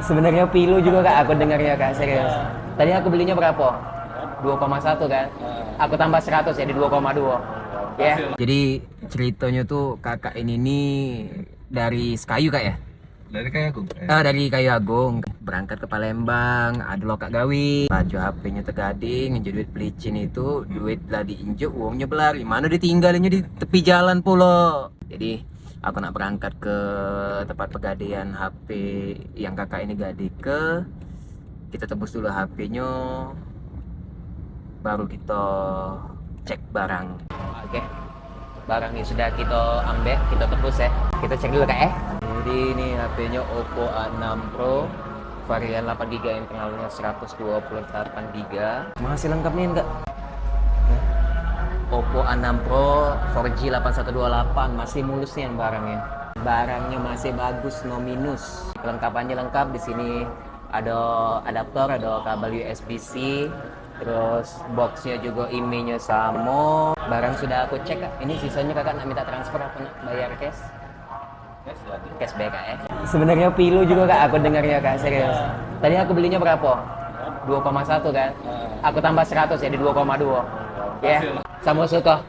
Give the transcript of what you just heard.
Sebenarnya pilu juga kak, aku dengarnya kak, serius. Tadi aku belinya berapa? 2,1 kan? Aku tambah 100 jadi 2,2. Ya. Jadi ceritanya tuh kakak ini nih dari Sekayu kak ya? Dari kayak aku. Dari Kayu Agung berangkat ke Palembang, ada lokak gawi, baju HP-nya tergading, ngeju duit pelicin itu, duit lah diinjek, uangnya belari, mana ditinggalinnya di tepi jalan pulo. Jadi aku nak berangkat ke tempat pegadaian HP yang kakak ini gadi ke, kita tebus dulu HP-nya, baru kita cek barang. Oke, barang ini sudah kita ambil, kita tebus ya. Kita cek dulu kak ya. Jadi ini HP-nya Oppo A6 Pro varian 8GB, internalnya 128GB. Masih lengkap nih enggak? Oppo A6 Pro 4G 8128, masih mulus nih yang barangnya. Barangnya masih bagus, no minus. Kelengkapannya lengkap di sini. Ada adaptor, ada kabel USB-C, terus boxnya juga IMEI-nya sama. Barang sudah aku cek kak. Ini sisanya kakak nak minta transfer apa nak bayar cash? Cashback kak ya. Sebenarnya pilu juga kak, aku dengarnya kak, serius. Tadi aku belinya berapa? 2,1 kan? Aku tambah 100 jadi 2,2. Ya, sama suka.